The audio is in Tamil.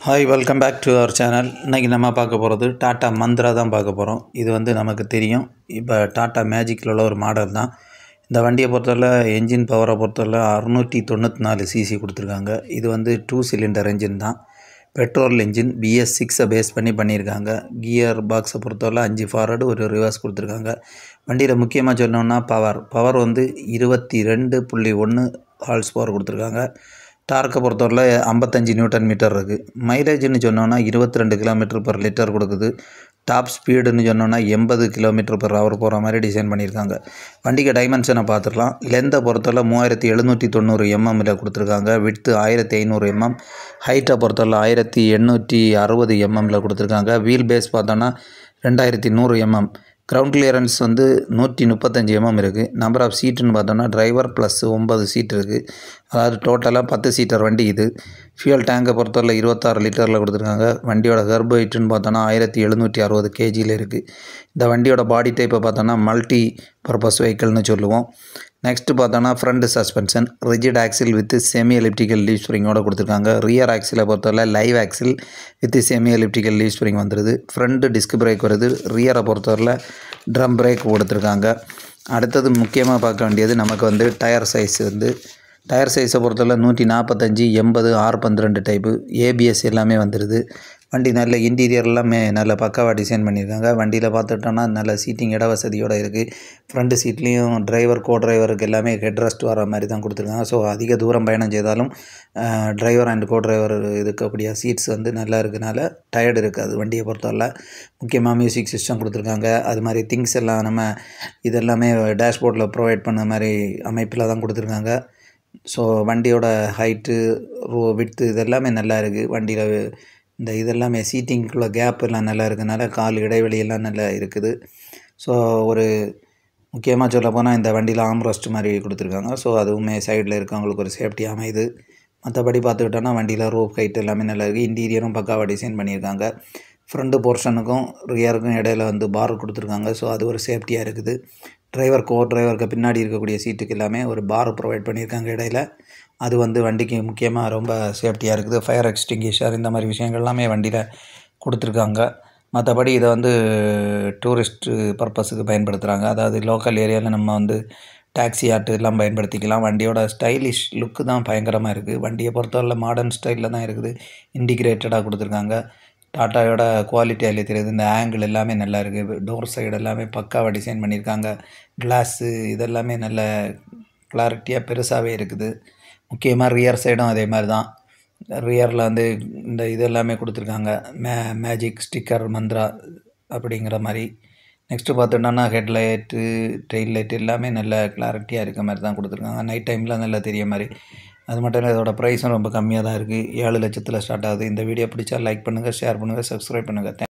Hi welcome back to our channel. இன்றைக்கி நம்ம பார்க்க போகிறது டாட்டா மந்த்ரா தான் பார்க்க போகிறோம். இது வந்து நமக்கு தெரியும், இப்போ டாட்டா மேஜிக்கில் உள்ள ஒரு மாடல் தான். இந்த வண்டியை பொறுத்தவரை என்ஜின் பவரை பொறுத்தவரை 694 சிசி கொடுத்துருக்காங்க. இது வந்து 2 சிலிண்டர் என்ஜின் தான், பெட்ரோல் என்ஜின். BS6 பேஸ் பண்ணியிருக்காங்க. கியர் பாக்ஸை பொறுத்தவரை 5 ஃபார்வர்டு ஒரு ரிவர்ஸ் கொடுத்துருக்காங்க. வண்டியில் முக்கியமாக சொல்லணுன்னா பவர் வந்து 22.1 ஹார்ஸ் பவர் கொடுத்துருக்காங்க. டார்க்கை பொறுத்தவரை 55 நியூட்டன் மீட்டர் இருக்குது. மைலேஜ்னு சொன்னோன்னா 22 km/லிட்டர் கொடுக்குது. டாப் ஸ்பீடுன்னு சொன்னோன்னா 80 km/h போகிற மாதிரி டிசைன் பண்ணியிருக்காங்க. வண்டிக்கு டைமென்ஷனை பார்த்துடலாம். லென்த்தை பொறுத்தவரை 3790 mm கொடுத்துருக்காங்க. Width 1500 mm. ஹைட்டை பொறுத்தவரை 1860 mm கொடுத்துருக்காங்க. வீல் பேஸ் பார்த்தோன்னா 2100 mm. கிரவுண்ட் கிளியரன்ஸ் வந்து 135 mm இருக்குது. நம்பர் ஆஃப் சீட்டுன்னு பார்த்தோன்னா டிரைவர் ப்ளஸ் 9 சீட் இருக்குது. அதாவது டோட்டலாக 10 சீட்டர் வண்டி இது. ஃபியூல் டேங்கை பொறுத்தவரை 26 லிட்டரில் கொடுத்துருக்காங்க. வண்டியோட கர்ப் வெயிட்டுன்னு பார்த்தோன்னா 1760 kgயில் இருக்குது. இந்த வண்டியோட பாடி டைப்பை பார்த்தோன்னா மல்டி பர்பஸ் வெஹிக்கிள்னு சொல்லுவோம். நெக்ஸ்ட்டு பார்த்தோன்னா front suspension rigid axle with semi elliptical leaf ஸ்ப்ரிங்கோடு கொடுத்துருக்காங்க. ரியர் ஆக்சிலை பொறுத்தவரை live axle with semi elliptical leaf spring வந்துடுது. ஃப்ரண்ட்டு டிஸ்க் பிரேக் வருது. ரியரை பொறுத்தவரை ட்ரம் பிரேக் கொடுத்துருக்காங்க. அடுத்தது முக்கியமாக பார்க்க வேண்டியது நமக்கு வந்து டயர் சைஸை பொறுத்தவரை 145, 80, R12 டைப்பு. ABS எல்லாமே வந்துடுது. வண்டி நல்ல இன்டீரியர் எல்லாமே நல்ல பக்காவாக டிசைன் பண்ணியிருக்காங்க. வண்டியில் பார்த்துட்டோன்னா நல்ல சீட்டிங் இட வசதியோடு இருக்குது. ஃப்ரண்ட் சீட்லேயும் டிரைவர் டிரைவருக்கு எல்லாமே ஹெட் ரெஸ்ட் வர மாதிரி தான் கொடுத்துருக்காங்க. ஸோ அதிக தூரம் பயணம் செய்தாலும் டிரைவர் அண்ட் டிரைவர் இருக்கக்கூடிய சீட்ஸ் வந்து நல்லா இருக்கனால டயர்டு இருக்காது வண்டியை பொறுத்தவரை. முக்கியமாக மியூசிக் சிஸ்டம் கொடுத்துருக்காங்க. அது மாதிரி திங்ஸ் எல்லாம் நம்ம இதெல்லாமே டேஷ்போர்டில் ப்ரொவைட் பண்ண மாதிரி அமைப்பில் தான் கொடுத்துருக்காங்க. ஸோ வண்டியோட ஹைட்டு விட்த்து இதெல்லாமே நல்லா இருக்குது. வண்டியில் இந்த இதெல்லாமே சீட்டிங்குள்ள கேப் எல்லாம் நல்லா இருக்கனால கால் இடைவெளியெல்லாம் நல்லா இருக்குது. ஸோ ஒரு முக்கியமாக சொல்ல போனால் இந்த வண்டியில் ஆம்ரெஸ்ட் மாதிரி கொடுத்துருக்காங்க. ஸோ அதுவுமே சைடில் இருக்கவங்களுக்கு ஒரு சேஃப்டி அமையுது. மற்றபடி பார்த்துக்கிட்டோன்னா வண்டியில் ரோப் ஹைட் எல்லாமே நல்லா இருக்குது. இன்டீரியரும் பக்காவாக டிசைன் பண்ணியிருக்காங்க. ஃப்ரண்ட்டு போர்ஷனுக்கும் ரியருக்கும் இடையில வந்து பார் கொடுத்துருக்காங்க. ஸோ அது ஒரு சேஃப்டியாக இருக்குது. டிரைவருக்கு பின்னாடி இருக்கக்கூடிய சீட்டுக்கு எல்லாமே ஒரு பார் ப்ரொவைட் பண்ணியிருக்காங்க இடையில. அது வந்து வண்டிக்கு முக்கியமாக ரொம்ப சேஃப்டியாக இருக்குது. ஃபயர் எக்ஸ்டிங்கிஷர் இந்த மாதிரி விஷயங்கள் எல்லாமே வண்டியில் கொடுத்துருக்காங்க. மற்றபடி இதை வந்து டூரிஸ்ட்டு பர்பஸுக்கு பயன்படுத்துகிறாங்க. அதாவது லோக்கல் ஏரியாவில் நம்ம வந்து டாக்ஸி ஆட்டோ எல்லாம் பயன்படுத்திக்கலாம். வண்டியோட ஸ்டைலிஷ் லுக்கு தான் பயங்கரமாக இருக்குது. வண்டியை பொறுத்தவரை மாடர்ன் ஸ்டைலில் தான் இருக்குது. இன்டிகிரேட்டடாக கொடுத்துருக்காங்க. டாட்டாவோட குவாலிட்டி அதில் தெரியுது. இந்த ஆங்கிள் எல்லாமே நல்லா இருக்குது. டோர் சைடு எல்லாமே பக்காவாக டிசைன் பண்ணியிருக்காங்க. கிளாஸு இதெல்லாமே நல்ல கிளாரிட்டியாக பெருசாகவே இருக்குது. முக்கியமாக ரியர் சைடும் அதே மாதிரி தான். ரியரில் வந்து இந்த இது எல்லாமே கொடுத்துருக்காங்க. மேஜிக் ஸ்டிக்கர் மந்த்ரா அப்படிங்கிற மாதிரி. நெக்ஸ்ட்டு பார்த்துட்டோன்னா ஹெட்லைட்டு டெயில் லைட் எல்லாமே நல்ல கிளாரிட்டியாக இருக்க மாதிரி தான் கொடுத்துருக்காங்க. நைட் டைமில் நல்லா தெரிய மாதிரி. அது மட்டும் இல்லை, இதோட ப்ரைஸும் ரொம்ப கம்மியாக தான் இருக்குது. 7 லட்சத்தில் ஸ்டார்ட் ஆகுது. இந்த வீடியோ பிடிச்சா லைக் பண்ணுங்கள், ஷேர் பண்ணுங்கள், சப்ஸ்கிரைப் பண்ணுங்கள்.